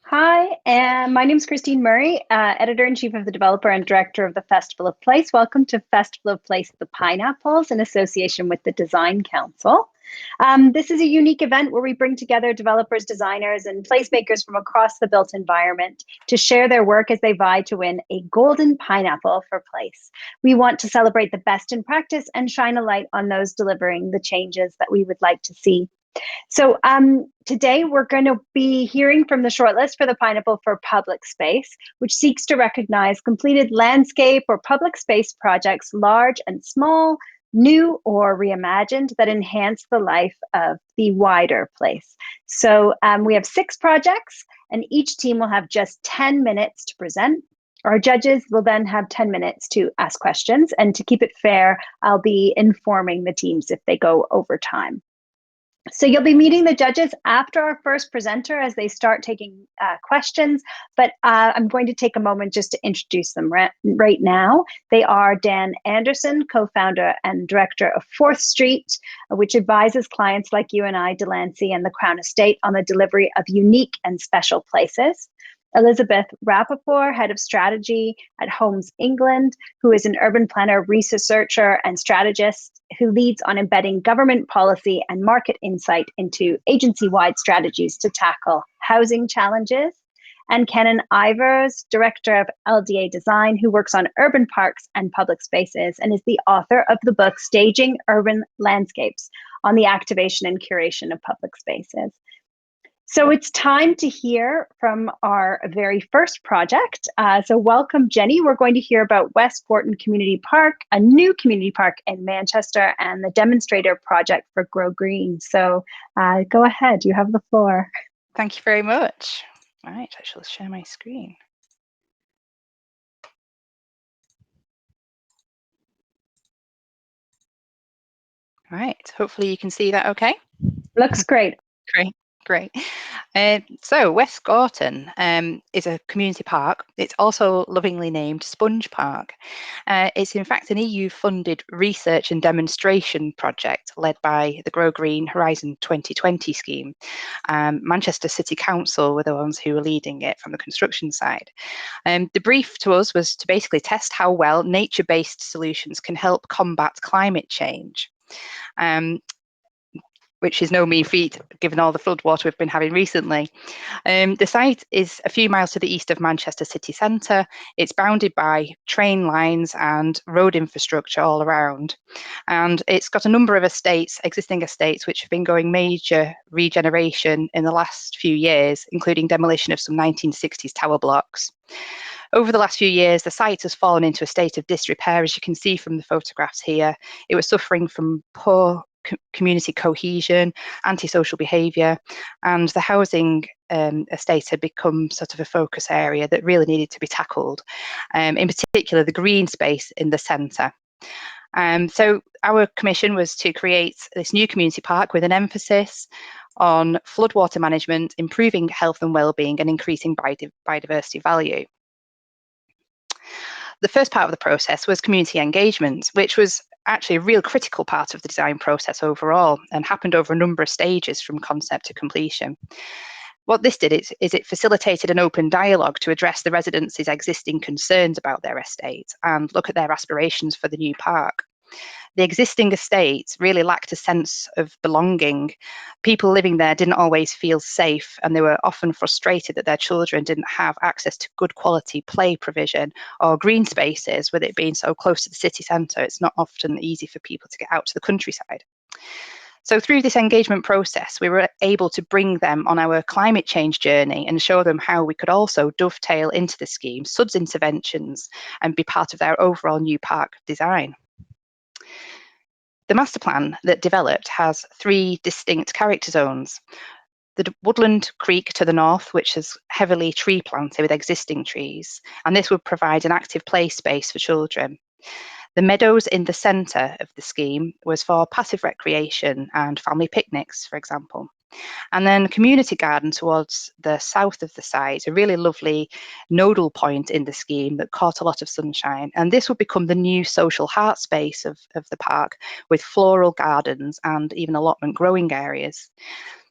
Hi, and my name is Christine Murray, editor-in-chief of the developer and director of the Festival of Place. Welcome to Festival of Place, the Pineapples, in association with the Design Council. This is a unique event where we bring together developers, designers, and placemakers from across the built environment to share their work as they vie to win a golden pineapple for place. We want to celebrate the best in practice and shine a light on those delivering the changes that we would like to see. So today we're going to be hearing from the shortlist for the Pineapple for Public Space, which seeks to recognize completed landscape or public space projects, large and small, new or reimagined, that enhance the life of the wider place. So we have 6 projects, and each team will have just 10 minutes to present. Our judges will then have 10 minutes to ask questions, and to keep it fair, I'll be informing the teams if they go over time. So you'll be meeting the judges after our first presenter as they start taking questions, but I'm going to take a moment just to introduce them right now. They are Dan Anderson, co-founder and director of 4th Street, which advises clients like you and I, Delancey and the Crown Estate, on the delivery of unique and special places. Elizabeth Rapoport, head of strategy at Homes England, who is an urban planner, researcher, and strategist who leads on embedding government policy and market insight into agency-wide strategies to tackle housing challenges. And Kenan Ivers, director of LDA Design, who works on urban parks and public spaces and is the author of the book Staging Urban Landscapes on the activation and curation of public spaces. So it's time to hear from our very first project. So welcome, Jenny. We're going to hear about West Gorton Community Park, a new community park in Manchester, and the demonstrator project for Grow Green. So go ahead, you have the floor. Thank you very much. All right, I shall share my screen. All right, hopefully you can see that okay. Looks great. Great. So West Gorton is a community park. It's also lovingly named Sponge Park. It's in fact an EU-funded research and demonstration project led by the Grow Green Horizon 2020 scheme. Manchester City Council were the ones who were leading it from the construction side. The brief to us was to basically test how well nature-based solutions can help combat climate change. Which is no mean feat given all the floodwater we've been having recently. The site is a few miles to the east of Manchester city centre. It's bounded by train lines and road infrastructure all around. And it's got a number of existing estates, which have been going major regeneration in the last few years, including demolition of some 1960s tower blocks. Over the last few years, the site has fallen into a state of disrepair, as you can see from the photographs here. It was suffering from poor community cohesion, antisocial behaviour, and the housing estate had become sort of a focus area that really needed to be tackled, in particular the green space in the centre. So our commission was to create this new community park with an emphasis on floodwater management, improving health and well-being, and increasing biodiversity value. The first part of the process was community engagement, which was actually a real critical part of the design process overall and happened over a number of stages from concept to completion. What this did is it facilitated an open dialogue to address the residents' existing concerns about their estate and look at their aspirations for the new park. The existing estates really lacked a sense of belonging. People living there didn't always feel safe, and they were often frustrated that their children didn't have access to good quality play provision or green spaces. With it being so close to the city centre, it's not often easy for people to get out to the countryside. So through this engagement process, we were able to bring them on our climate change journey and show them how we could also dovetail into the scheme, SUDS interventions, and be part of their overall new park design. The master plan that developed has 3 distinct character zones. The woodland creek to the north, which is heavily tree planted with existing trees, and this would provide an active play space for children. The meadows in the centre of the scheme was for passive recreation and family picnics, for example. And then community garden towards the south of the site, a really lovely nodal point in the scheme that caught a lot of sunshine. And this would become the new social heart space of the park, with floral gardens and even allotment growing areas.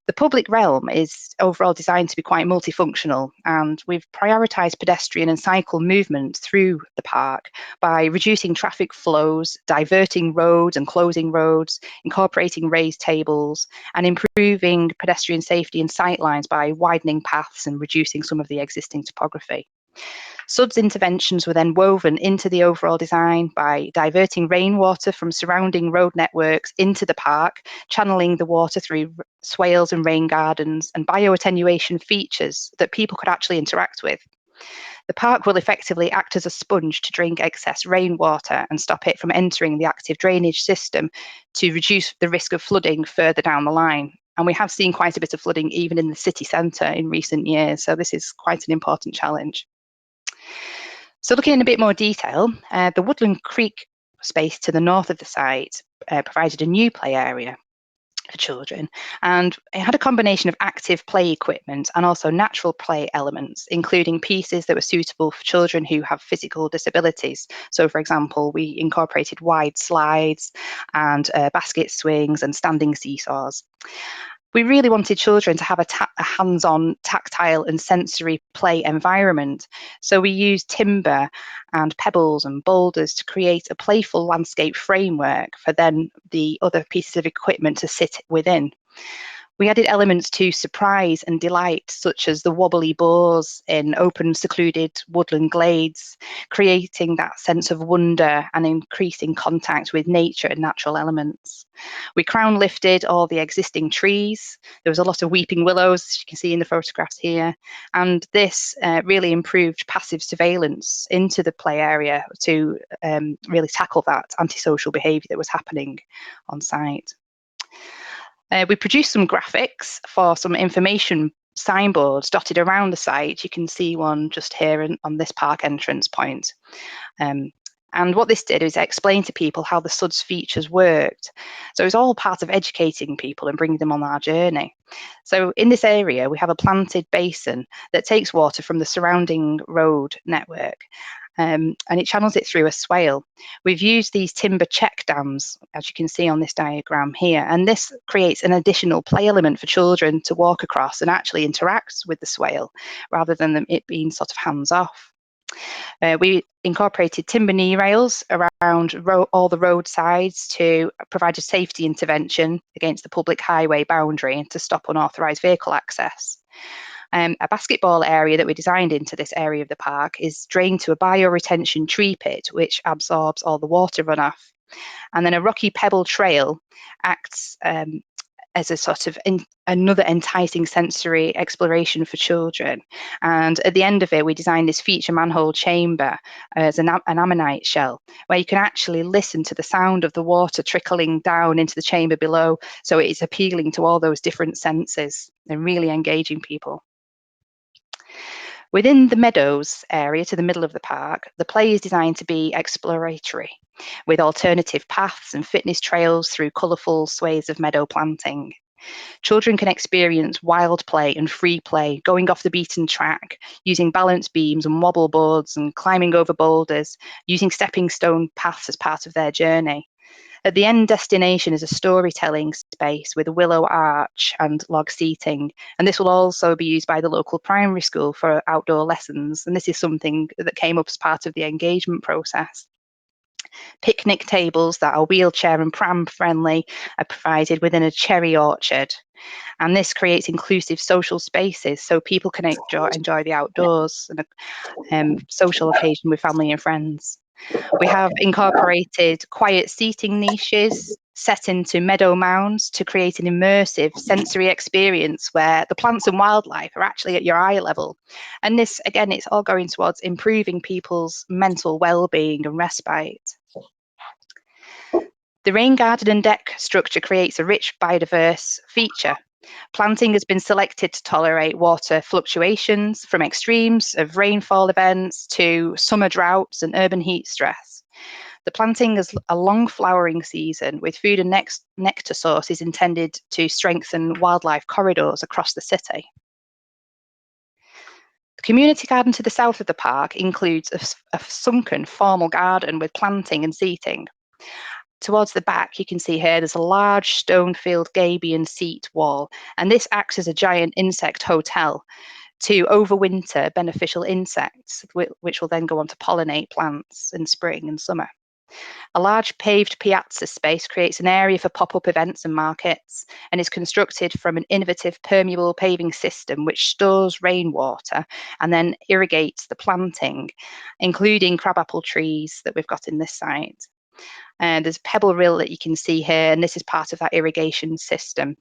The public realm is overall designed to be quite multifunctional, and we've prioritised pedestrian and cycle movement through the park by reducing traffic flows, diverting roads and closing roads, incorporating raised tables, and improving pedestrian safety and sightlines by widening paths and reducing some of the existing topography. SUDS interventions were then woven into the overall design by diverting rainwater from surrounding road networks into the park, channeling the water through swales and rain gardens, and bioattenuation features that people could actually interact with. The park will effectively act as a sponge to drink excess rainwater and stop it from entering the active drainage system to reduce the risk of flooding further down the line. And we have seen quite a bit of flooding even in the city centre in recent years, so this is quite an important challenge. So looking in a bit more detail, the Woodland Creek space to the north of the site provided a new play area for children, and it had a combination of active play equipment and also natural play elements, including pieces that were suitable for children who have physical disabilities. So for example, we incorporated wide slides and basket swings and standing seesaws. We really wanted children to have a hands-on, tactile and sensory play environment. So we used timber and pebbles and boulders to create a playful landscape framework for then the other pieces of equipment to sit within. We added elements to surprise and delight, such as the wobbly boars in open, secluded woodland glades, creating that sense of wonder and increasing contact with nature and natural elements. We crown lifted all the existing trees. There was a lot of weeping willows, as you can see in the photographs here, and this really improved passive surveillance into the play area to really tackle that antisocial behaviour that was happening on site. We produced some graphics for some information signboards dotted around the site. You can see one just here on this park entrance point. And what this did is explain to people how the SUDS features worked. So it's all part of educating people and bringing them on our journey. So in this area, we have a planted basin that takes water from the surrounding road network. And it channels it through a swale. We've used these timber check dams, as you can see on this diagram here, and this creates an additional play element for children to walk across and actually interact with the swale, rather than it being sort of hands off. We incorporated timber knee rails around all the roadsides to provide a safety intervention against the public highway boundary and to stop unauthorised vehicle access. A basketball area that we designed into this area of the park is drained to a bioretention tree pit, which absorbs all the water runoff. And then a rocky pebble trail acts as a sort of another enticing sensory exploration for children. And at the end of it, we designed this feature manhole chamber as an ammonite shell, where you can actually listen to the sound of the water trickling down into the chamber below. So it is appealing to all those different senses and really engaging people. Within the meadows area to the middle of the park, the play is designed to be exploratory, with alternative paths and fitness trails through colourful swathes of meadow planting. Children can experience wild play and free play, going off the beaten track, using balance beams and wobble boards and climbing over boulders, using stepping stone paths as part of their journey. At the end destination is a storytelling space with a willow arch and log seating, and this will also be used by the local primary school for outdoor lessons, and this is something that came up as part of the engagement process. Picnic tables that are wheelchair and pram friendly are provided within a cherry orchard, and this creates inclusive social spaces so people can enjoy the outdoors and a social occasion with family and friends. We have incorporated quiet seating niches set into meadow mounds to create an immersive sensory experience where the plants and wildlife are actually at your eye level. And this, again, it's all going towards improving people's mental well-being and respite. The rain garden and deck structure creates a rich biodiverse feature. Planting has been selected to tolerate water fluctuations, from extremes of rainfall events to summer droughts and urban heat stress. The planting is a long flowering season with food and nectar sources intended to strengthen wildlife corridors across the city. The community garden to the south of the park includes a sunken formal garden with planting and seating. towards the back, you can see here, there's a large stone-filled gabion seat wall, and this acts as a giant insect hotel to overwinter beneficial insects, which will then go on to pollinate plants in spring and summer. A large paved piazza space creates an area for pop-up events and markets, and is constructed from an innovative permeable paving system which stores rainwater and then irrigates the planting, including crabapple trees that we've got in this site. And there's a pebble rill that you can see here, and this is part of that irrigation system.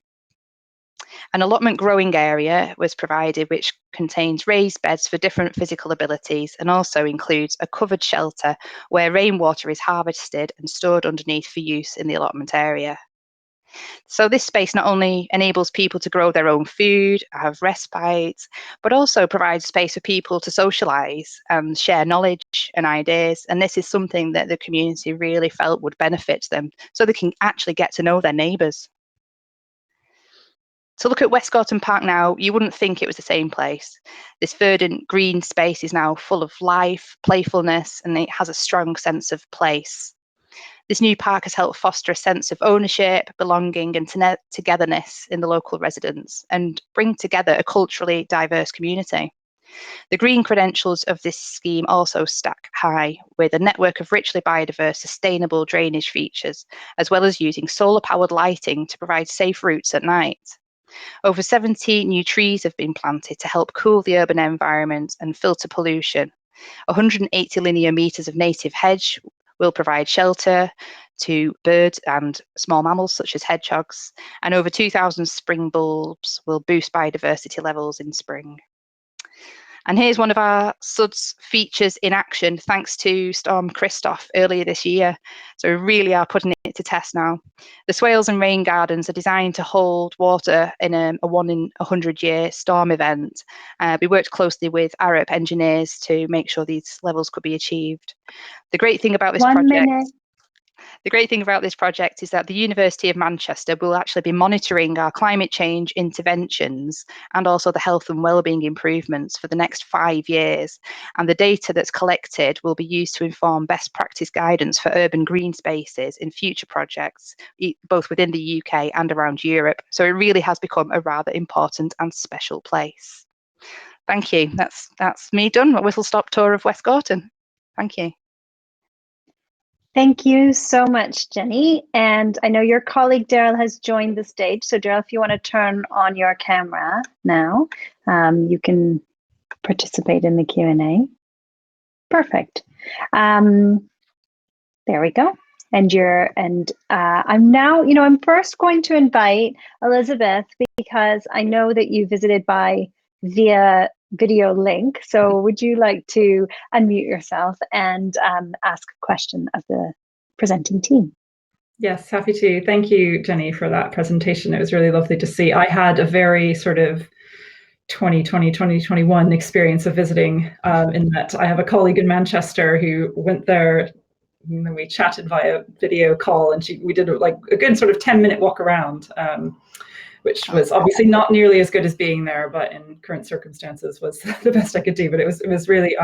An allotment growing area was provided, which contains raised beds for different physical abilities, and also includes a covered shelter where rainwater is harvested and stored underneath for use in the allotment area. So this space not only enables people to grow their own food, have respite, but also provides space for people to socialise and share knowledge and ideas. And this is something that the community really felt would benefit them, so they can actually get to know their neighbours. To look at West Gorton Park now, you wouldn't think it was the same place. This verdant green space is now full of life, playfulness, and it has a strong sense of place. This new park has helped foster a sense of ownership, belonging, and togetherness in the local residents, and bring together a culturally diverse community. The green credentials of this scheme also stack high, with a network of richly biodiverse, sustainable drainage features, as well as using solar-powered lighting to provide safe routes at night. Over 70 new trees have been planted to help cool the urban environment and filter pollution. 180 linear metres of native hedge will provide shelter to birds and small mammals such as hedgehogs, and over 2,000 spring bulbs will boost biodiversity levels in spring. And here's one of our SUDS features in action, thanks to Storm Christoph earlier this year. So we really are putting it to test now. The swales and rain gardens are designed to hold water in a 1 in 100-year storm event. We worked closely with Arup engineers to make sure these levels could be achieved. The great thing about this project is that the University of Manchester will actually be monitoring our climate change interventions and also the health and wellbeing improvements for the next 5 years. And the data that's collected will be used to inform best practice guidance for urban green spaces in future projects, both within the UK and around Europe. So it really has become a rather important and special place. Thank you. That's me done. A whistle-stop tour of West Gorton. Thank you. Thank you so much, Jenny. And I know your colleague Daryl has joined the stage. So Daryl, if you want to turn on your camera now, you can participate in the Q&A. Perfect. There we go. And I'm now, I'm first going to invite Elizabeth, because I know that you visited via video link. So would you like to unmute yourself and ask a question of the presenting team? Yes, happy to. Thank you, Jenny, for that presentation. It was really lovely to see. I had a very sort of 2020, 2021 experience of visiting, in that I have a colleague in Manchester who went there, and then we chatted via video call, and we did like a good sort of 10-minute walk around, which was obviously not nearly as good as being there, but in current circumstances was the best I could do. But it was really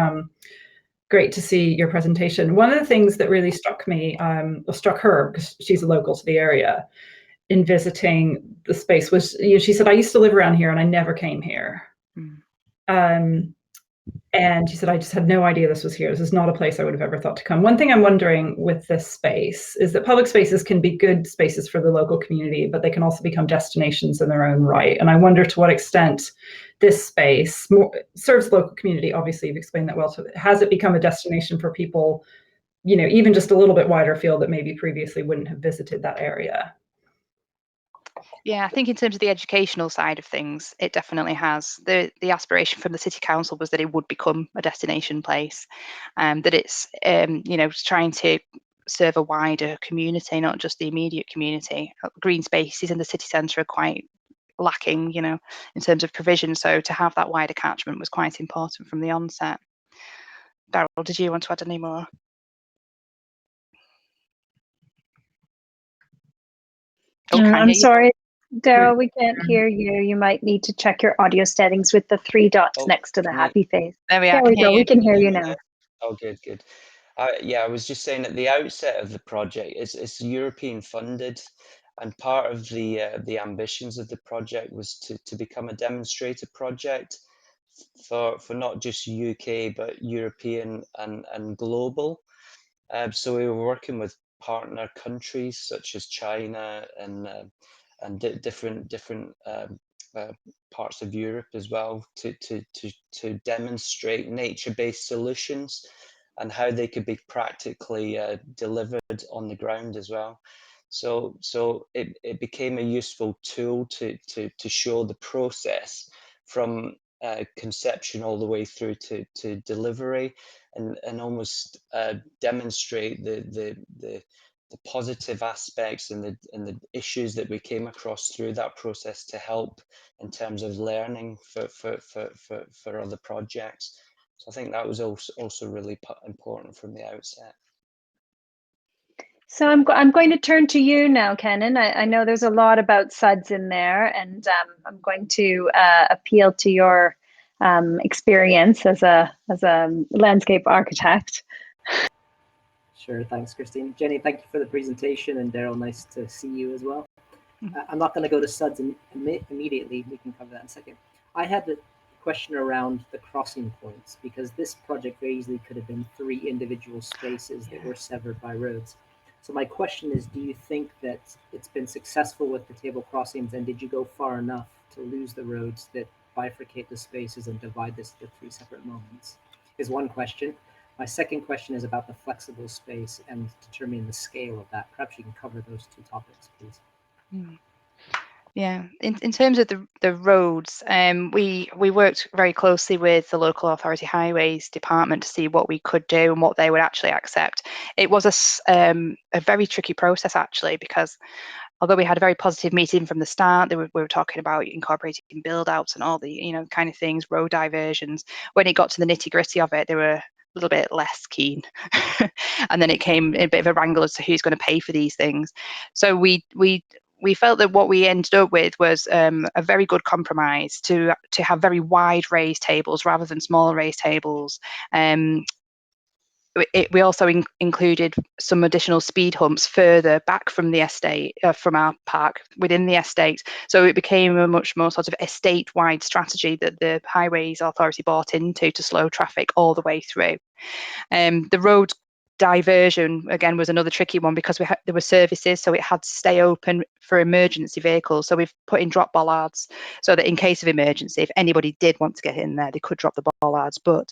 great to see your presentation. One of the things that really struck me, struck her, because she's a local to the area, in visiting the space was, she said, I used to live around here and I never came here. And she said, I just had no idea this was here. This is not a place I would have ever thought to come. One thing I'm wondering with this space is that public spaces can be good spaces for the local community, but they can also become destinations in their own right. And I wonder to what extent this space serves the local community. Obviously, you've explained that well. So has it become a destination for people, even just a little bit wider field that maybe previously wouldn't have visited that area? Yeah, I think in terms of the educational side of things, it definitely has. The aspiration from the City Council was that it would become a destination place, that it's trying to serve a wider community, not just the immediate community. Green spaces in the city centre are quite lacking, in terms of provision. So to have that wider catchment was quite important from the onset. Daryl, did you want to add any more? I'm sorry, Daryl, we can't hear you. You might need to check your audio settings with the 3 dots next to the happy face. There we are. There we go. We can hear you now. Oh, good. I was just saying at the outset of the project, it's European funded, and part of the ambitions of the project was to become a demonstrator project for not just UK but European and global. So we were working with partner countries such as China and different parts of Europe as well to demonstrate nature-based solutions and how they could be practically delivered on the ground as well. So it became a useful tool to show the process from conception all the way through to delivery, and almost demonstrate the positive aspects and the issues that we came across through that process to help in terms of learning for other projects. So I think that was also really important from the outset. So I'm going to turn to you now, Kenan. I know there's a lot about SUDS in there, and I'm going to appeal to your experience as a landscape architect. Sure, thanks, Christine. Jenny, thank you for the presentation, and Daryl, nice to see you as well. I'm not going to go to SUDS immediately. We can cover that in a second. I had a question around the crossing points, because this project very easily could have been 3 individual spaces that were severed by roads. So my question is, do you think that it's been successful with the table crossings, and did you go far enough to lose the roads that bifurcate the spaces and divide this into 3 separate moments? Is one question. My second question is about the flexible space and determining the scale of that. Perhaps you can cover those 2 topics, please. Yeah, in terms of the roads, we worked very closely with the local authority highways department to see what we could do and what they would actually accept. It was a very tricky process, actually, because although we had a very positive meeting from the start, we were talking about incorporating build outs and all the kind of things, road diversions. When it got to the nitty gritty of it, they were a little bit less keen. And then it came a bit of a wrangle as to who's going to pay for these things. So we felt that what we ended up with was a very good compromise to have very wide raised tables rather than small raised tables. We also included some additional speed humps further back from the estate, from our park within the estate. So it became a much more sort of estate-wide strategy that the Highways Authority bought into to slow traffic all the way through. The road diversion again was another tricky one, because there were services, so it had to stay open for emergency vehicles. So we've put in drop bollards so that in case of emergency, if anybody did want to get in there, they could drop the bollards. But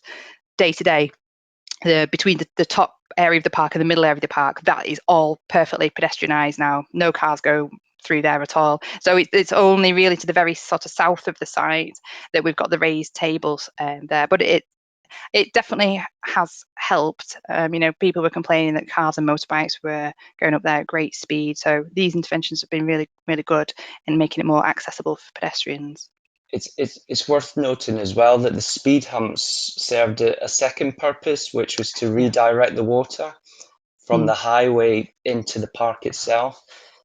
day to day, between the top area of the park and the middle area of the park, that is all perfectly pedestrianised now. No cars go through there at all. So it's only really to the very sort of south of the site that we've got the raised tables there. But it definitely has helped. People were complaining that cars and motorbikes were going up there at great speed. So these interventions have been really, really good in making it more accessible for pedestrians. It's worth noting as well that the speed humps served a second purpose, which was to redirect the water from the highway into the park itself.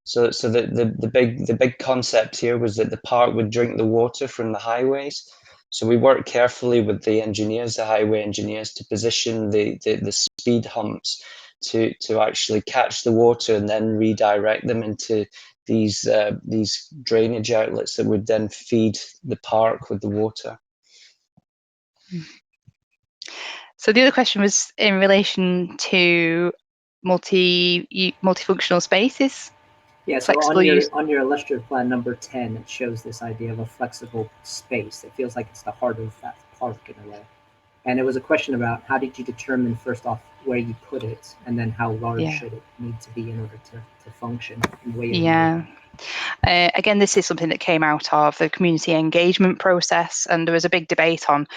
So the big concept here was that the park would drink the water from the highways. So we worked carefully with the engineers, the highway engineers, to position the speed humps to actually catch the water and then redirect them into these drainage outlets that would then feed the park with the water. So the other question was in relation to multifunctional spaces. Yeah, so on your illustrative plan number 10, it shows this idea of a flexible space. It feels like it's the heart of that park in a way. And it was a question about, how did you determine, first off, where you put it, and then how large should it need to be in order to function? Again, this is something that came out of the community engagement process, and there was a big debate on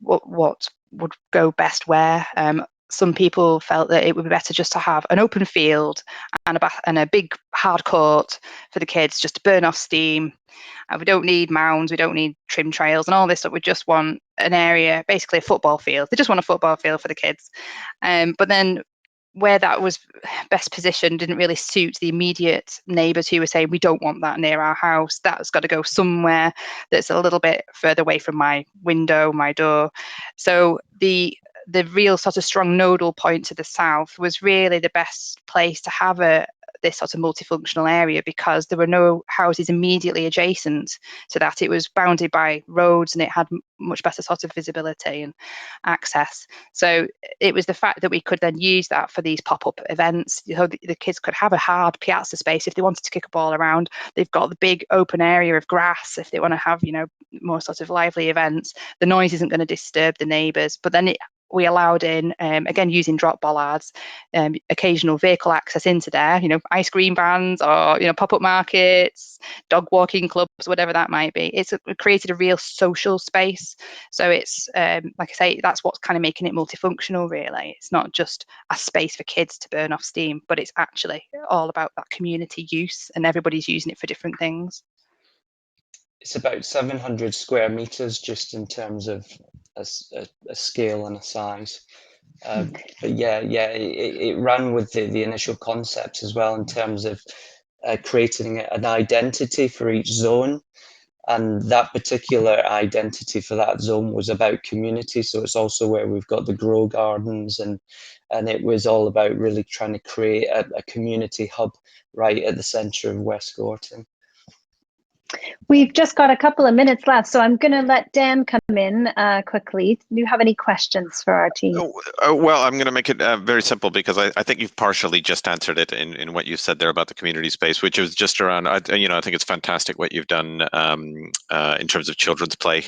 what would go best where. Some people felt that it would be better just to have an open field and a big hard court for the kids, just to burn off steam. We don't need mounds, we don't need trim trails and all this stuff. We just want an area, basically a football field. They just want a football field for the kids. But then where that was best positioned didn't really suit the immediate neighbours who were saying, we don't want that near our house. That's got to go somewhere that's a little bit further away from my window, my door. So the the real sort of strong nodal point to the south was really the best place to have this sort of multifunctional area, because there were no houses immediately adjacent to that. It was bounded by roads and it had much better sort of visibility and access. So it was the fact that we could then use that for these pop-up events. The kids could have a hard piazza space if they wanted to kick a ball around. They've got the big open area of grass if they want to have, more sort of lively events. The noise isn't going to disturb the neighbours. But then we allowed in, again, using drop bollards, occasional vehicle access into there, ice cream vans or, pop-up markets, dog walking clubs, whatever that might be. It created a real social space. So it's, like I say, that's what's kind of making it multifunctional, really. It's not just a space for kids to burn off steam, but it's actually all about that community use, and everybody's using it for different things. It's about 700 square meters, just in terms of a scale and a size. But yeah, it ran with the initial concepts as well, in terms of creating an identity for each zone. And that particular identity for that zone was about community. So it's also where we've got the grow gardens, and it was all about really trying to create a community hub right at the centre of West Gorton. We've just got a couple of minutes left, so I'm going to let Dan come in quickly. Do you have any questions for our team? Well, I'm going to make it very simple, because I think you've partially just answered it in what you said there about the community space, which is just around, I think it's fantastic what you've done in terms of children's play,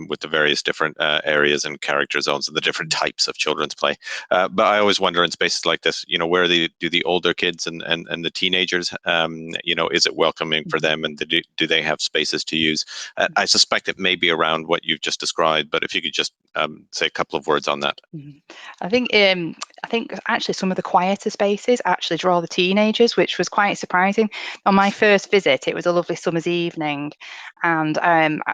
with the various different areas and character zones and the different types of children's play. But I always wonder, in spaces like this, where do the older kids and the teenagers, is it welcoming for them, and do they have spaces to use? I suspect it may be around what you've just described, but if you could just say a couple of words on that. I think actually some of the quieter spaces actually draw the teenagers, which was quite surprising. On my first visit, it was a lovely summer's evening, and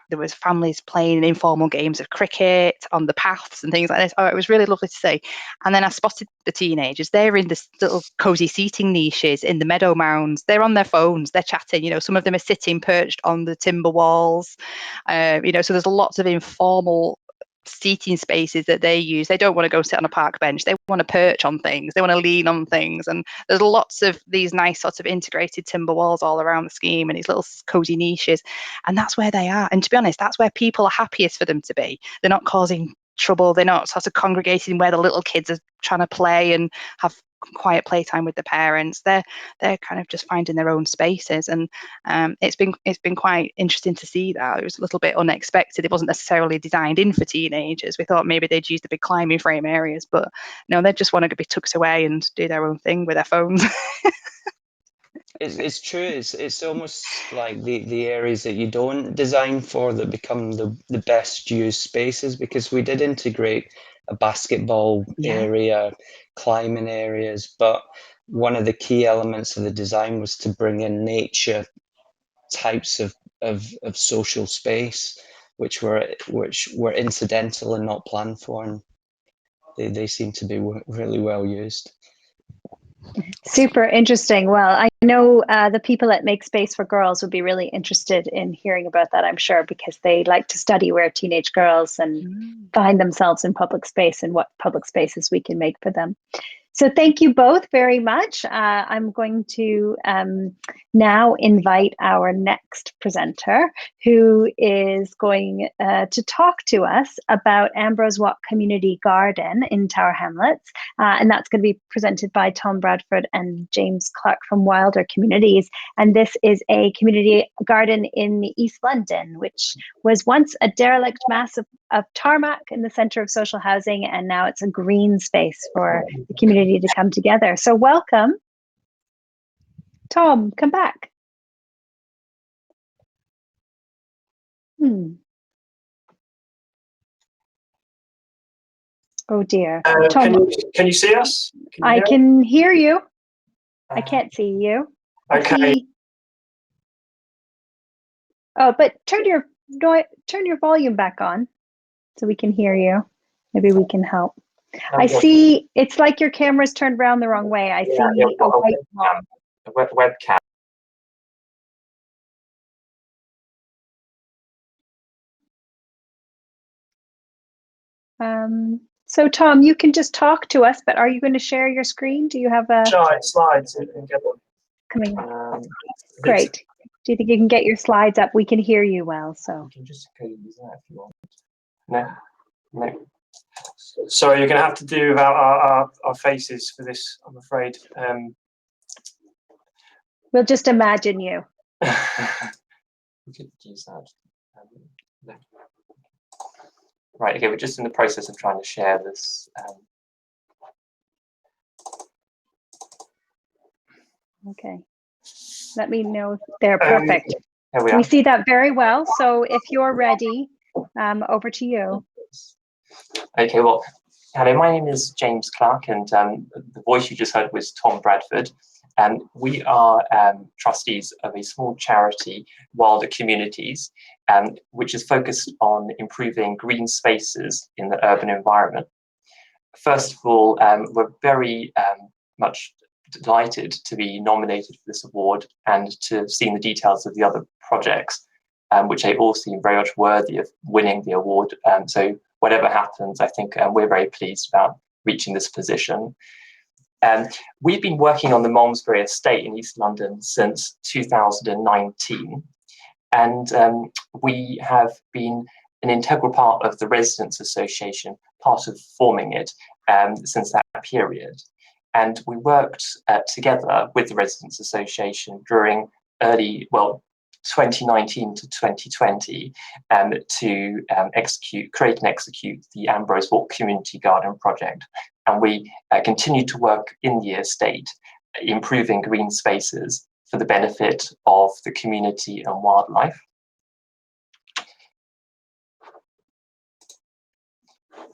there was families playing informal games of cricket on the paths and things like this. Oh, it was really lovely to see. And then I spotted the teenagers. They're in this little cozy seating niches in the meadow mounds. They're on their phones. They're chatting. Some of them are sitting perched on the timber walls. So there's lots of informal seating spaces that they use. They don't want to go sit on a park bench. They want to perch on things. They want to lean on things. And there's lots of these nice sort of integrated timber walls all around the scheme, and these little cozy niches. And that's where they are. And to be honest, that's where people are happiest for them to be. They're not causing trouble. They're not sort of congregating where the little kids are trying to play and have quiet playtime with the parents. They're kind of just finding their own spaces, and it's been quite interesting to see that. It was a little bit unexpected. It wasn't necessarily designed in for teenagers. We thought maybe they'd use the big climbing frame areas, but no, they just want to be tucked away and do their own thing with their phones. It's true. It's almost like the areas that you don't design for that become the best used spaces, because we did integrate a basketball area, climbing areas, but one of the key elements of the design was to bring in nature types of social space, which were incidental and not planned for, and they seem to be really well used. Super interesting. Well, I know the people at Make Space for Girls would be really interested in hearing about that, I'm sure, because they like to study where teenage girls and find themselves in public space and what public spaces we can make for them. So thank you both very much. I'm going to now invite our next presenter, who is going to talk to us about Ambrose Walk Community Garden in Tower Hamlets. And that's going to be presented by Tom Bradford and James Clark from Wilder Communities. And this is a community garden in East London, which was once a derelict mass of tarmac in the center of social housing, and now it's a green space for the community to come together. So welcome. Tom, come back. Oh dear. Tom, can you see us? I can hear you. I can't see you. Okay. Oh, but turn your volume back on so we can hear you. Maybe we can help. I see it's like your camera's turned around the wrong way. I see a white webcam. So Tom, you can just talk to us, but are you going to share your screen? Do you have a Slides and get them. coming? Great. Do you think you can get your slides up? We can hear you well, so. You can just use that if you want. No. Sorry, you're going to have to do without our faces for this, I'm afraid. We'll just imagine you. We could use that. No. Right, okay, we're just in the process of trying to share this. Okay. Let me know. They're perfect. Here we are. We see that very well. So if you're ready, over to you. Okay, well, hello, my name is James Clark, and the voice you just heard was Tom Bradford. And we are trustees of a small charity, Wilder Communities, which is focused on improving green spaces in the urban environment. First of all, we're very much delighted to be nominated for this award and to have seen the details of the other projects, which they all seem very much worthy of winning the award. So whatever happens, I think we're very pleased about reaching this position. We've been working on the Malmesbury estate in East London since 2019, and we have been an integral part of the Residents Association, part of forming it since that period. And we worked together with the Residents Association during 2019 to 2020 to create and execute the Ambrose Community Garden project. And we continue to work in the estate, improving green spaces for the benefit of the community and wildlife.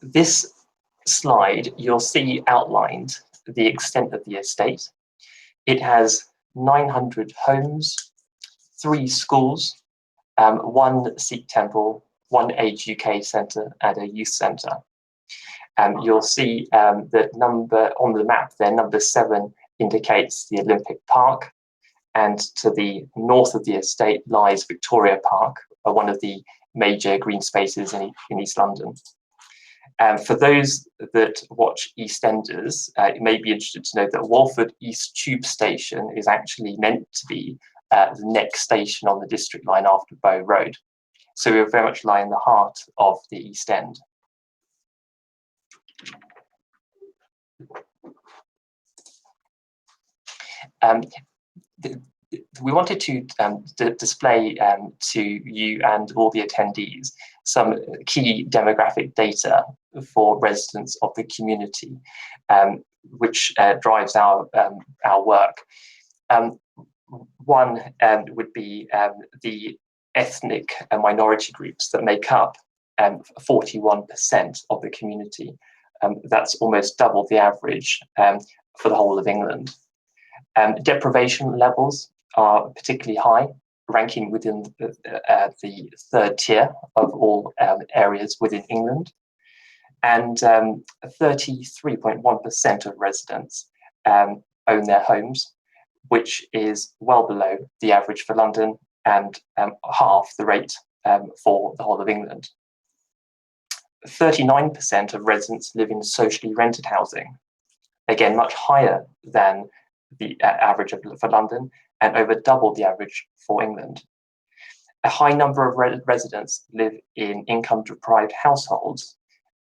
This slide, you'll see outlined the extent of the estate. It has 900 homes, 3 schools, 1 Sikh temple, 1 Age UK centre, and a youth centre. You'll see the number on the map there, number 7 indicates the Olympic Park, and to the north of the estate lies Victoria Park, one of the major green spaces in East London. For those that watch EastEnders, you may be interested to know that Walford East Tube Station is actually meant to be the next station on the District Line after Bow Road. So we very much lie in the heart of the East End. We wanted to display to you and all the attendees some key demographic data for residents of the community, which drives our work. One would be the ethnic and minority groups that make up 41% of the community. That's almost double the average for the whole of England. Deprivation levels are particularly high, ranking within the 3rd tier of all areas within England. And 33.1% of residents own their homes, which is well below the average for London and half the rate for the whole of England. 39% of residents live in socially rented housing, again, much higher than the average for London and over double the average for England. A high number of residents live in income-deprived households,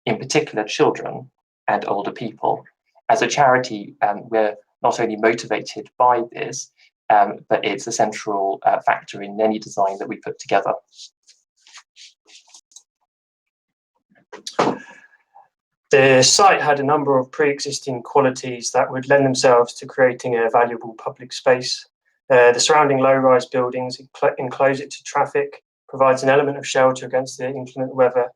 in particular children and older people. As a charity, we're not only motivated by this, but it's a central factor in any design that we put together. The site had a number of pre-existing qualities that would lend themselves to creating a valuable public space. The surrounding low-rise buildings enclose it to traffic, provides an element of shelter against the inclement weather,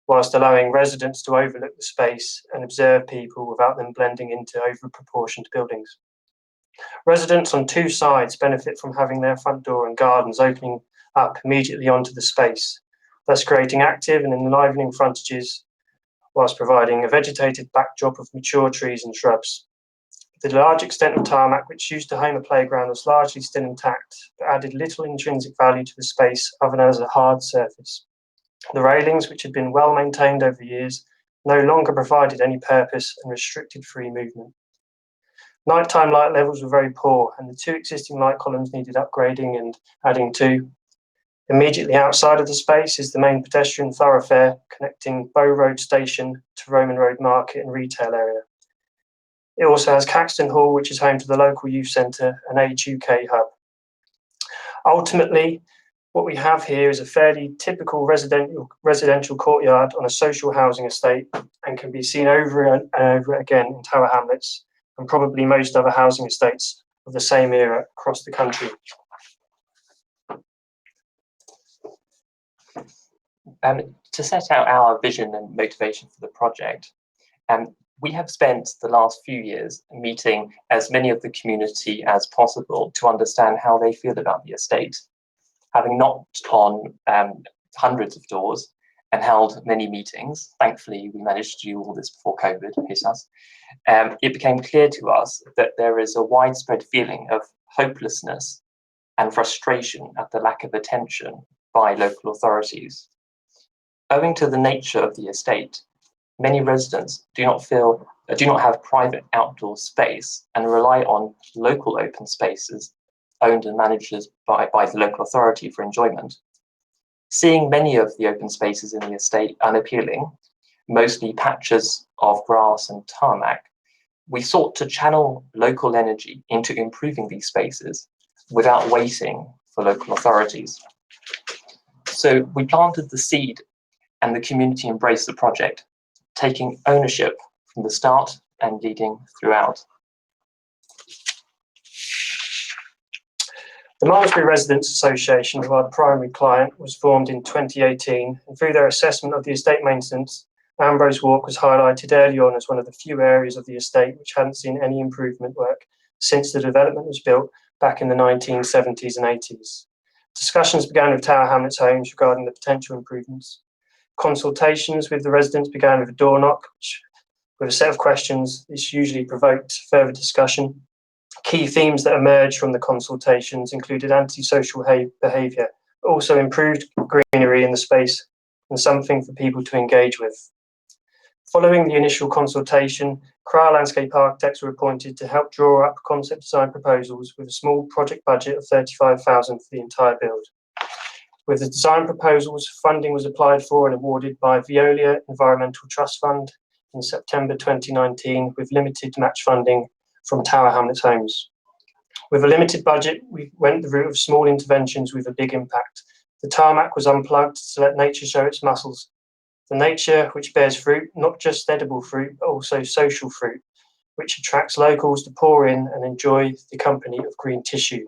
whilst allowing residents to overlook the space and observe people without them blending into over-proportioned buildings. Residents on 2 sides benefit from having their front door and gardens opening up immediately onto the space, thus creating active and enlivening frontages, whilst providing a vegetated backdrop of mature trees and shrubs. The large extent of tarmac which used to home a playground was largely still intact, but added little intrinsic value to the space other than as a hard surface. The railings, which had been well maintained over the years, no longer provided any purpose and restricted free movement. Nighttime light levels were very poor, and the 2 existing light columns needed upgrading and adding to. Immediately outside of the space is the main pedestrian thoroughfare connecting Bow Road Station to Roman Road Market and retail area. It also has Caxton Hall, which is home to the local youth centre and Age UK hub. Ultimately, what we have here is a fairly typical residential courtyard on a social housing estate, and can be seen over and over again in Tower Hamlets and probably most other housing estates of the same era across the country. To set out our vision and motivation for the project, we have spent the last few years meeting as many of the community as possible to understand how they feel about the estate. Having knocked on hundreds of doors and held many meetings, thankfully we managed to do all this before COVID hit us, it became clear to us that there is a widespread feeling of hopelessness and frustration at the lack of attention by local authorities. Owing to the nature of the estate, many residents do not have private outdoor space and rely on local open spaces owned and managed by the local authority for enjoyment. Seeing many of the open spaces in the estate unappealing, mostly patches of grass and tarmac, we sought to channel local energy into improving these spaces without waiting for local authorities. So we planted the seed and the community embraced the project, taking ownership from the start and leading throughout. The Malmesbury Residents Association, who are the primary client, was formed in 2018, and through their assessment of the estate maintenance, Ambrose Walk was highlighted early on as one of the few areas of the estate which hadn't seen any improvement work since the development was built back in the 1970s and 80s. Discussions began with Tower Hamlets Homes regarding the potential improvements. Consultations with the residents began with a door knock, with a set of questions. This usually provoked further discussion. Key themes that emerged from the consultations included antisocial behaviour, but also improved greenery in the space and something for people to engage with. Following the initial consultation, Cryer Landscape Architects were appointed to help draw up concept design proposals with a small project budget of $35,000 for the entire build. With the design proposals, funding was applied for and awarded by Veolia Environmental Trust Fund in September 2019, with limited match funding from Tower Hamlets Homes. With a limited budget, we went the route of small interventions with a big impact. The tarmac was unplugged to let nature show its muscles. The nature which bears fruit, not just edible fruit, but also social fruit, which attracts locals to pour in and enjoy the company of green tissue.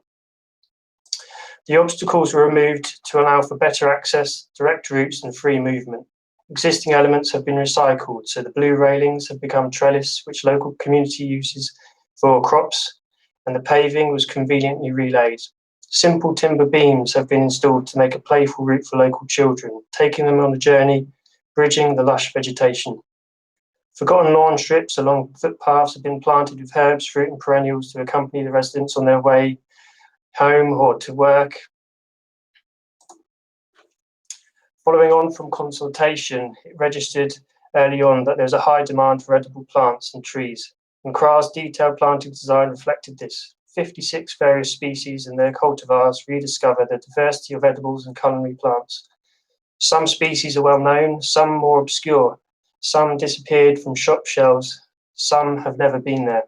The obstacles were removed to allow for better access, direct routes and free movement. Existing elements have been recycled, so the blue railings have become trellis, which local community uses for crops, and the paving was conveniently relayed. Simple timber beams have been installed to make a playful route for local children, taking them on a journey, bridging the lush vegetation. Forgotten lawn strips along footpaths have been planted with herbs, fruit and perennials to accompany the residents on their way home or to work. Following on from consultation, it registered early on that there's a high demand for edible plants and trees, and Crayer's detailed planting design reflected this. 56 various species and their cultivars rediscover the diversity of edibles and culinary plants. Some species are well known, some more obscure, some disappeared from shop shelves, some have never been there.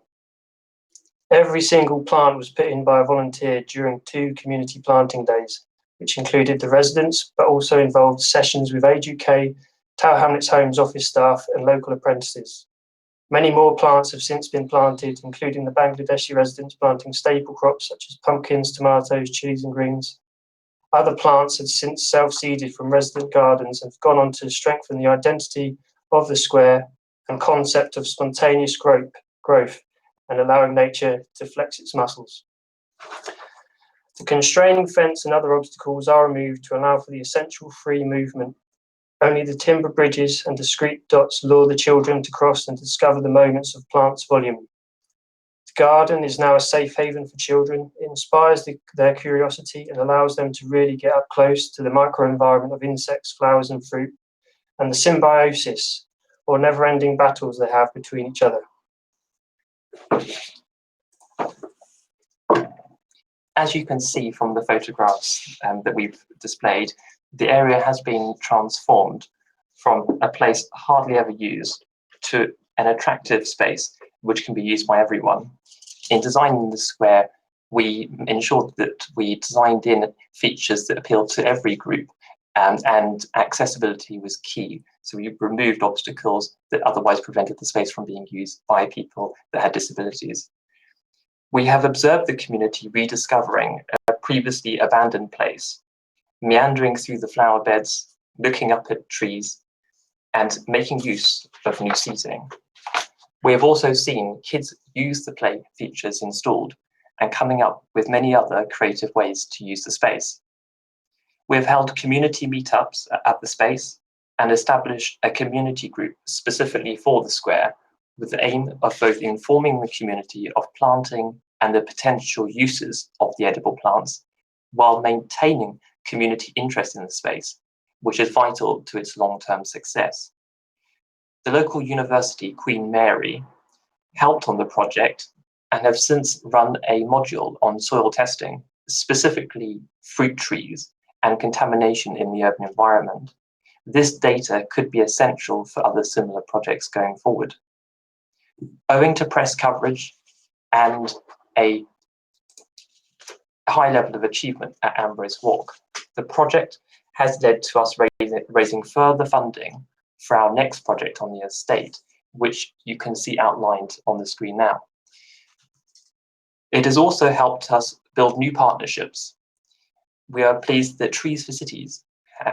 Every single plant was put in by a volunteer during 2 community planting days, which included the residents, but also involved sessions with Age UK, Tower Hamlets Homes office staff and local apprentices. Many more plants have since been planted, including the Bangladeshi residents planting staple crops such as pumpkins, tomatoes, chilies and greens. Other plants have since self-seeded from resident gardens and have gone on to strengthen the identity of the square and concept of spontaneous growth and allowing nature to flex its muscles. The constraining fence and other obstacles are removed to allow for the essential free movement. Only the timber bridges and discrete dots lure the children to cross and discover the moments of plants' volume. The garden is now a safe haven for children. It inspires their curiosity and allows them to really get up close to the microenvironment of insects, flowers and fruit, and the symbiosis or never-ending battles they have between each other? As you can see from the photographs that we've displayed, the area has been transformed from a place hardly ever used to an attractive space which can be used by everyone. In designing the square, we ensured that we designed in features that appealed to every group, and accessibility was key. So we removed obstacles that otherwise prevented the space from being used by people that had disabilities. We have observed the community rediscovering a previously abandoned place, meandering through the flower beds, looking up at trees, and making use of new seating. We have also seen kids use the play features installed and coming up with many other creative ways to use the space. We have held community meetups at the space and established a community group specifically for the square, with the aim of both informing the community of planting and the potential uses of the edible plants, while maintaining community interest in the space, which is vital to its long-term success. The local university, Queen Mary, helped on the project and have since run a module on soil testing, specifically fruit trees and contamination in the urban environment. This data could be essential for other similar projects going forward. Owing to press coverage and a high level of achievement at Ambrose Walk, the project has led to us raising further funding for our next project on the estate, which you can see outlined on the screen now. It has also helped us build new partnerships. We are pleased that Trees for Cities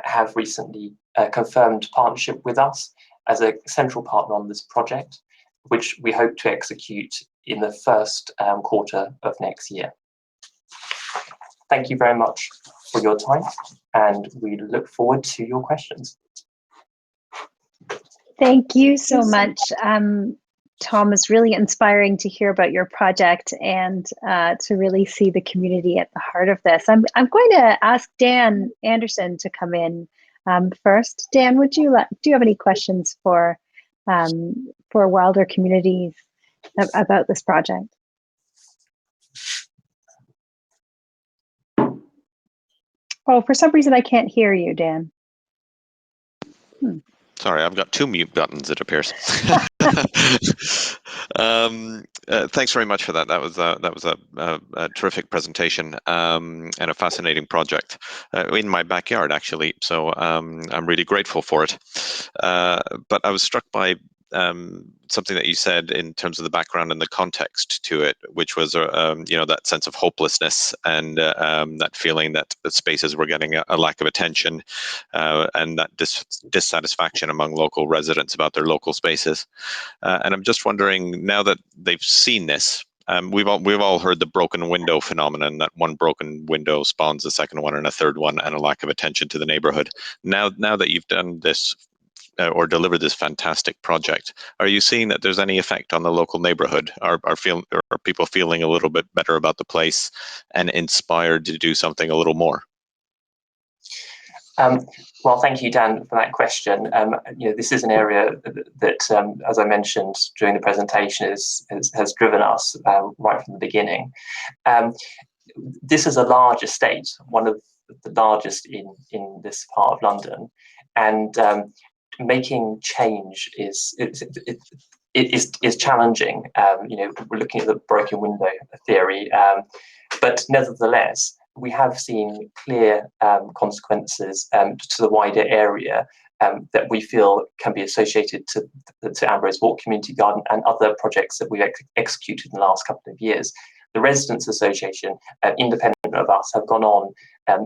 have recently confirmed partnership with us as a central partner on this project, which we hope to execute in the first quarter of next year. Thank you very much for your time, and we look forward to your questions. Thank you so much, Tom. It's really inspiring to hear about your project and to really see the community at the heart of this. I'm going to ask Dan Anderson to come in first. Dan, do you have any questions for Wilder communities about this project? Oh, for some reason I can't hear you, Dan. Sorry, I've got two mute buttons, it appears. Thanks very much for that. That was a terrific presentation and a fascinating project in my backyard, actually. So I'm really grateful for it. But I was struck by something that you said in terms of the background and the context to it, which was that sense of hopelessness and that feeling that the spaces were getting a lack of attention and that dissatisfaction among local residents about their local spaces. And I'm just wondering, now that they've seen this, we've all heard the broken window phenomenon, that one broken window spawns a second one and a third one, and a lack of attention to the neighborhood. Now that you've done this or deliver this fantastic project, are you seeing that there's any effect on the local neighborhood? Are people feeling a little bit better about the place and inspired to do something a little more? Well, thank you, Dan, for that question. This is an area that, as I mentioned during the presentation, has driven us right from the beginning. This is a large estate, one of the largest in this part of London, and making change is challenging. We're looking at the broken window theory, but nevertheless, we have seen clear consequences to the wider area that we feel can be associated to Ambrose Walk Community Garden and other projects that we've executed in the last couple of years. The Residents Association, independent of us, have gone on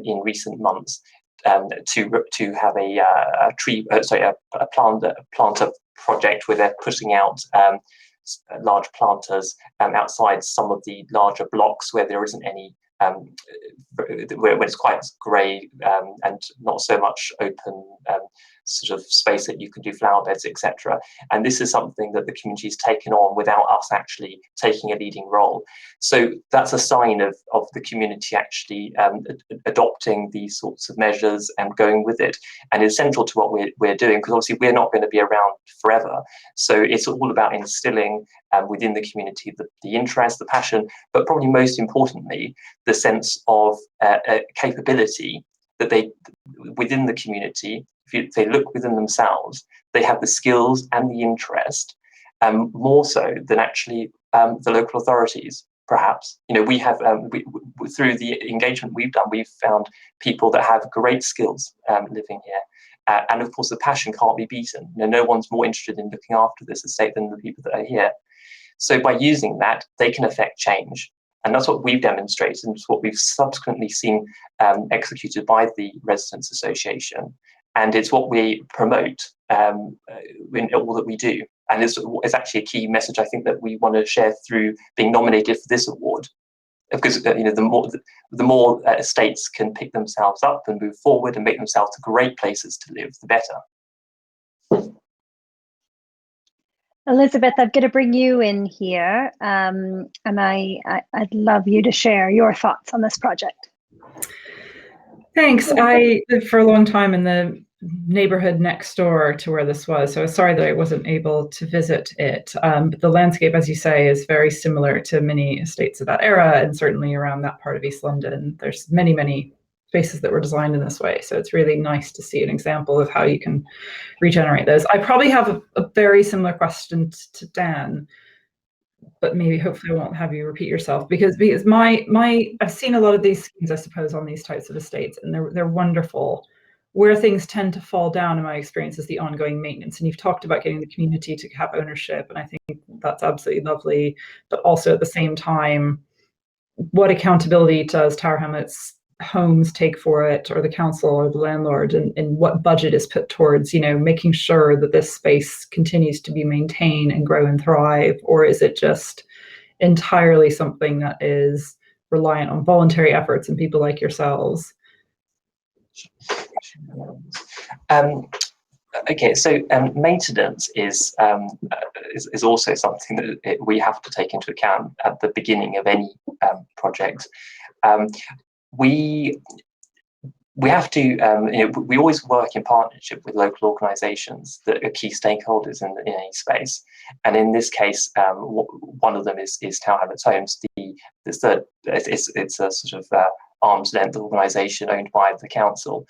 in recent months to have a planter project where they're putting out large planters outside some of the larger blocks where there isn't any, where it's quite grey and not so much open sort of space that you can do flower beds, etc. And this is something that the community's taken on without us actually taking a leading role. So that's a sign of the community actually adopting these sorts of measures and going with it, and it's central to what we're doing, because obviously we're not going to be around forever. So it's all about instilling within the community the interest, the passion, but probably most importantly, the sense of capability that they, within the community, if they look within themselves, they have the skills and the interest, more so than actually the local authorities. Perhaps, we have through the engagement we've done, we've found people that have great skills living here, and of course the passion can't be beaten. No one's more interested in looking after this estate than the people that are here. So by using that, they can affect change, and that's what we've demonstrated, and it's what we've subsequently seen executed by the Residents Association, and it's what we promote in all that we do. And it's actually a key message I think that we want to share through being nominated for this award, because the more estates can pick themselves up and move forward and make themselves great places to live, the better. Elizabeth, I'm going to bring you in here, and I'd love you to share your thoughts on this project. Thanks. I lived for a long time in the neighborhood next door to where this was, so I was sorry that I wasn't able to visit it. But the landscape, as you say, is very similar to many estates of that era, and certainly around that part of East London. There's many, many spaces that were designed in this way, so it's really nice to see an example of how you can regenerate those. I probably have a very similar question to Dan, but maybe hopefully I won't have you repeat yourself, because I've seen a lot of these schemes, I suppose, on these types of estates, and they're wonderful. Where things tend to fall down in my experience is the ongoing maintenance. And you've talked about getting the community to have ownership, and I think that's absolutely lovely. But also at the same time, what accountability does Tower Hamlets Homes take for it, or the council or the landlord, and what budget is put towards, making sure that this space continues to be maintained and grow and thrive? Or is it just entirely something that is reliant on voluntary efforts and people like yourselves? Okay, so maintenance is also something that we have to take into account at the beginning of any project. We have to, we always work in partnership with local organisations that are key stakeholders in any space, and in this case, one of them is Tower Hamlets Homes. It's a sort of arm's length organisation owned by the council,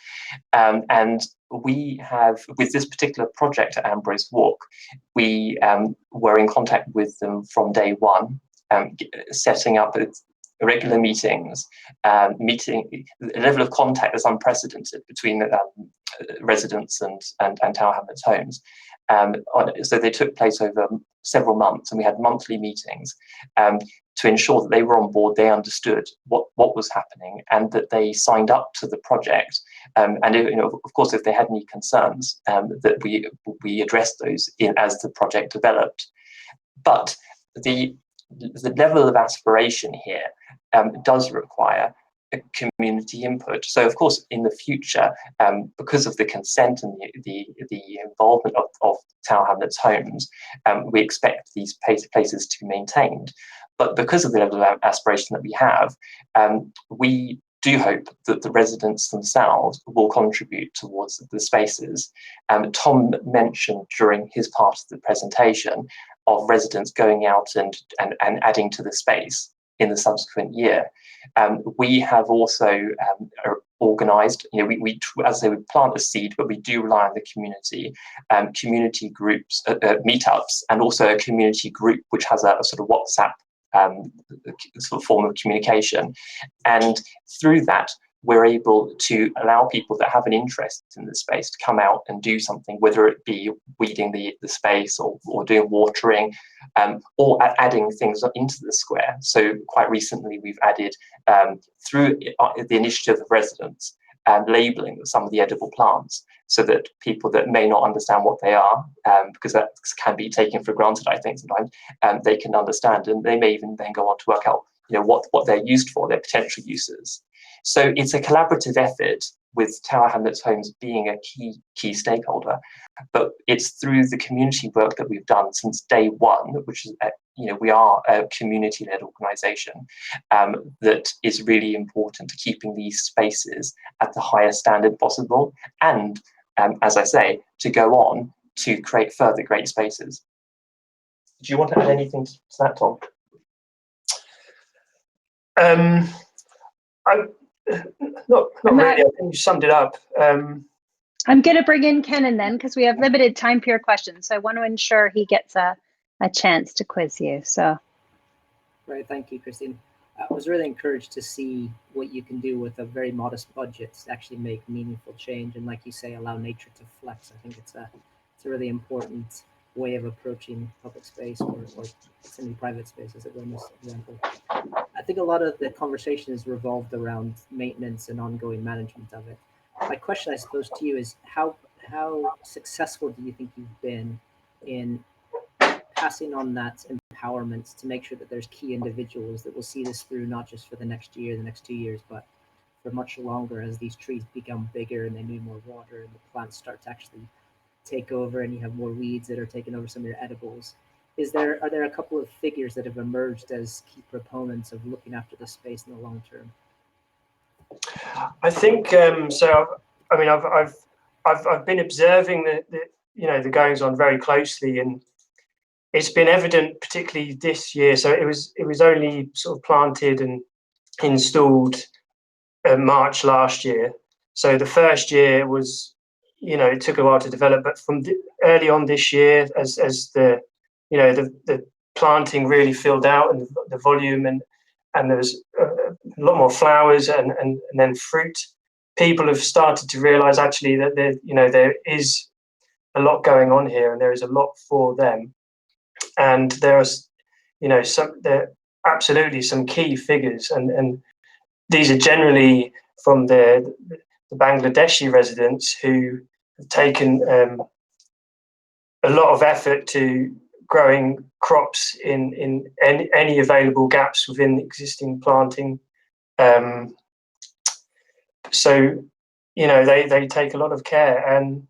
and we have, with this particular project at Ambrose Walk, we were in contact with them from day one, setting up regular meetings, a level of contact that's unprecedented between residents and Tower Hamlets Homes. So they took place over several months, and we had monthly meetings to ensure that they were on board, they understood what was happening, and that they signed up to the project. And of course, if they had any concerns, that we addressed those as the project developed. But the level of aspiration here does require a community input. So of course, in the future, because of the consent and the involvement of Tower Hamlets Homes, we expect these places to be maintained. But because of the level of aspiration that we have, we do hope that the residents themselves will contribute towards the spaces. Tom mentioned during his part of the presentation of residents going out and adding to the space in the subsequent year. We have also organised, we as they would plant a seed, but we do rely on the community groups, meetups, and also a community group which has a sort of WhatsApp sort of form of communication. And through that, we're able to allow people that have an interest in the space to come out and do something, whether it be weeding the space or doing watering, or adding things into the square. So quite recently, we've added, through the initiative of residents, labelling some of the edible plants, so that people that may not understand what they are, because that can be taken for granted, I think sometimes, they can understand, and they may even then go on to work out, what they're used for, their potential uses. So it's a collaborative effort, with Tower Hamlets Homes being a key stakeholder. But it's through the community work that we've done since day one, which is, we are a community-led organisation, that is really important to keeping these spaces at the highest standard possible, and as I say, to go on to create further great spaces. Do you want to add anything to that, Tom? Not really. I think you summed it up. I'm going to bring in Kenan then, because we have limited time for your questions. So I want to ensure he gets a chance to quiz you. So, right. Thank you, Christine. I was really encouraged to see what you can do with a very modest budget to actually make meaningful change, and like you say, allow nature to flex. I think it's a really important way of approaching public space or semi-private space, as it were in this example. I think a lot of the conversation is revolved around maintenance and ongoing management of it. My question, I suppose, to you is how successful do you think you've been in passing on that empowerment to make sure that there's key individuals that will see this through, not just for the next year, the next 2 years, but for much longer, as these trees become bigger and they need more water and the plants start to actually take over and you have more weeds that are taking over some of your edibles. Are there a couple of figures that have emerged as key proponents of looking after the space in the long term? I think so. I mean, I've been observing the goings on very closely, and it's been evident, particularly this year. So it was only sort of planted and installed March last year. So the first year was, it took a while to develop, but from early on this year, as the planting really filled out and the volume and there was a lot more flowers and then fruit, people have started to realize actually that there is a lot going on here and there is a lot for them. And there's, there absolutely some key figures, and these are generally from the Bangladeshi residents who have taken a lot of effort to growing crops in any available gaps within the existing planting. So, they take a lot of care, and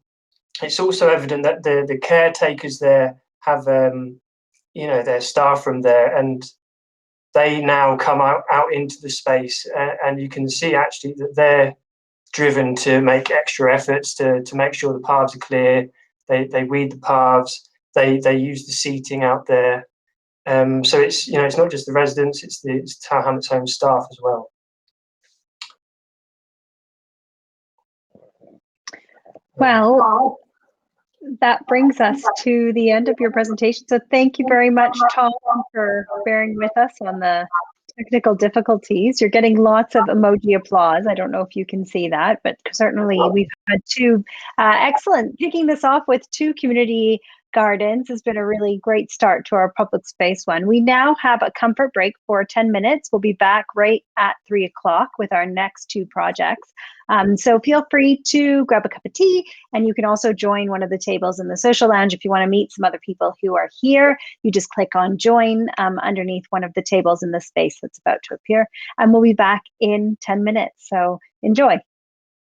it's also evident that the caretakers there have, their staff from there, and they now come out into the space, and you can see actually that they're driven to make extra efforts to make sure the paths are clear. They weed the paths. They use the seating out there. So it's not just the residents, it's Tower Hamlets Home staff as well. well, that brings us to the end of your presentation. So thank you very much, Tom, for bearing with us on the technical difficulties. You're getting lots of emoji applause. I don't know if you can see that, but certainly we've had two excellent, kicking this off with two community gardens has been a really great start to our public space one. We now have a comfort break for 10 minutes. We'll be back right at 3 o'clock with our next two projects. So feel free to grab a cup of tea, and you can also join one of the tables in the social lounge if you want to meet some other people who are here. You just click on join underneath one of the tables in the space that's about to appear, and we'll be back in 10 minutes. So enjoy.